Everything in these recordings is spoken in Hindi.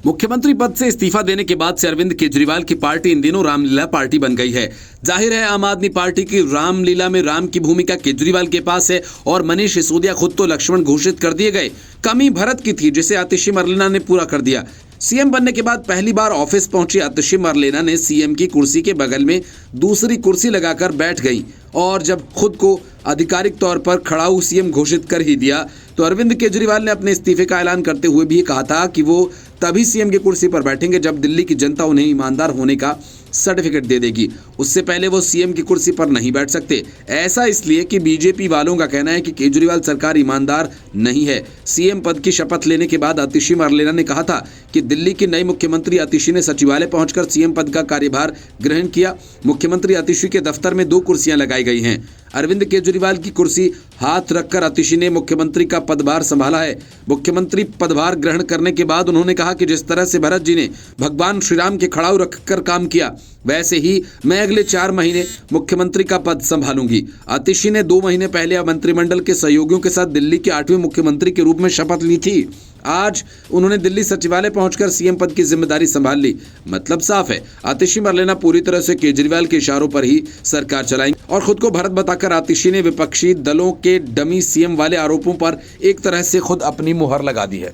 मुख्यमंत्री पद से इस्तीफा देने के बाद से अरविंद केजरीवाल की पार्टी इन दिनों रामलीला पार्टी बन गई है। जाहिर है आम आदमी पार्टी की रामलीला में राम की भूमिका केजरीवाल के पास है और मनीष सिसोदिया खुद तो लक्ष्मण घोषित कर दिए गए। कमी भरत की थी जिसे आतिशी मरलेना ने पूरा कर दिया। सीएम बनने के बाद पहली बार ऑफिस पहुंची आतिशी मरलेना ने सीएम की कुर्सी के बगल में दूसरी कुर्सी लगाकर बैठ गई और जब खुद को आधिकारिक तौर पर खड़ाऊ सीएम घोषित कर ही दिया तो अरविंद केजरीवाल ने अपने इस्तीफे का ऐलान करते हुए भी कहा था कि वो तभी सीएम की कुर्सी पर बैठेंगे जब दिल्ली की जनता उन्हें ईमानदार होने का सर्टिफिकेट दे देगी। उससे पहले वो सीएम की कुर्सी पर नहीं बैठ सकते। ऐसा इसलिए कि बीजेपी वालों का कहना है कि केजरीवाल सरकार ईमानदार नहीं है। सीएम पद की शपथ लेने के बाद आतिशी मरलेना ने कहा था कि दिल्ली की नई मुख्यमंत्री आतिशी ने सचिवालय पहुंचकर सीएम पद का कार्यभार ग्रहण किया। मुख्यमंत्री आतिशी के दफ्तर में 2 कुर्सियां लगाई गई हैं। अरविंद केजरीवाल की कुर्सी हाथ रखकर आतिशी ने मुख्यमंत्री का पदभार संभाला है। मुख्यमंत्री पदभार ग्रहण करने के बाद उन्होंने कहा कि जिस तरह से भरत जी ने भगवान श्री राम के खड़ाऊ रखकर काम किया वैसे ही मैं अगले 4 महीने मुख्यमंत्री का पद संभालूंगी। आतिशी ने 2 महीने पहले मंत्रिमंडल के सहयोगियों के साथ दिल्ली के 8वें मुख्यमंत्री के रूप में शपथ ली थी। आज उन्होंने दिल्ली सचिवालय पहुंचकर सीएम पद की जिम्मेदारी संभाल ली। मतलब साफ है, आतिशी मरलेना पूरी तरह से केजरीवाल के इशारों पर ही सरकार चलाएंगे और खुद को भरत बताकर आतिशी ने विपक्षी दलों के डमी सीएम वाले आरोपों पर एक तरह से खुद अपनी मुहर लगा दी है।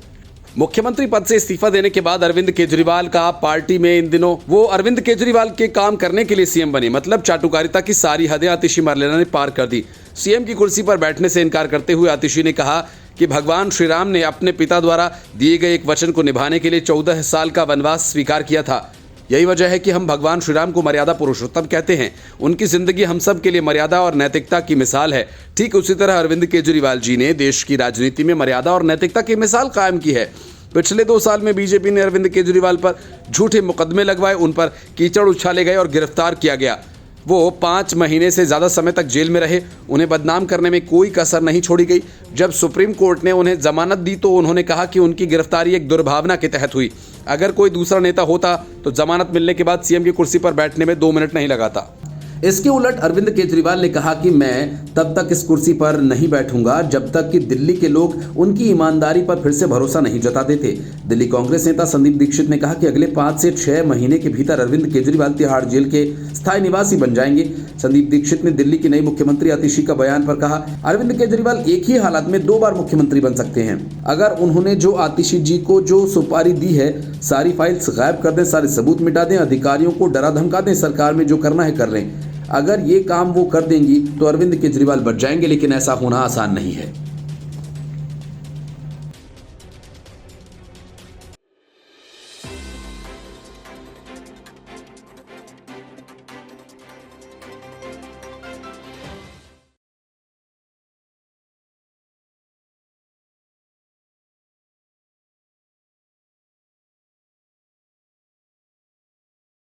मुख्यमंत्री पद से इस्तीफा देने के बाद अरविंद केजरीवाल का पार्टी में इन दिनों वो अरविंद केजरीवाल के काम करने के लिए सीएम बने। मतलब चाटुकारिता की सारी हदें आतिशी मरलेना ने पार कर दी। सीएम की कुर्सी पर बैठने से इनकार करते हुए आतिशी ने कहा कि भगवान श्री राम ने अपने पिता द्वारा दिए गए एक वचन को निभाने के लिए 14 साल का वनवास स्वीकार किया था। यही वजह है कि हम भगवान श्री राम को मर्यादा पुरुषोत्तम कहते हैं। उनकी जिंदगी हम सब के लिए मर्यादा और नैतिकता की मिसाल है। ठीक उसी तरह अरविंद केजरीवाल जी ने देश की राजनीति में मर्यादा और नैतिकता की मिसाल कायम की है। पिछले 2 साल में बीजेपी ने अरविंद केजरीवाल पर झूठे मुकदमे लगवाए, उन पर कीचड़ उछाले गए और गिरफ्तार किया गया। वो 5 महीने से ज़्यादा समय तक जेल में रहे। उन्हें बदनाम करने में कोई कसर नहीं छोड़ी गई। जब सुप्रीम कोर्ट ने उन्हें जमानत दी तो उन्होंने कहा कि उनकी गिरफ्तारी एक दुर्भावना के तहत हुई। अगर कोई दूसरा नेता होता तो जमानत मिलने के बाद सीएम की कुर्सी पर बैठने में 2 मिनट नहीं लगाता। इसके उलट अरविंद केजरीवाल ने कहा कि मैं तब तक इस कुर्सी पर नहीं बैठूंगा जब तक कि दिल्ली के लोग उनकी ईमानदारी पर फिर से भरोसा नहीं जताते थे। दिल्ली कांग्रेस नेता संदीप दीक्षित ने कहा कि अगले 5 से 6 महीने के भीतर अरविंद केजरीवाल तिहाड़ जेल के स्थायी निवासी बन जाएंगे। संदीप दीक्षित ने दिल्ली की नई मुख्यमंत्री आतिशी का बयान पर कहा, अरविंद केजरीवाल एक ही हालात में 2 बार मुख्यमंत्री बन सकते हैं। अगर उन्होंने जो आतिशी जी को जो सुपारी दी है, सारी फाइल्स गायब कर दें, सारे सबूत मिटा दें, अधिकारियों को डरा धमका दें, सरकार में जो करना है कर लें। अगर ये काम वो कर देंगी तो अरविंद केजरीवाल बच जाएंगे, लेकिन ऐसा होना आसान नहीं है।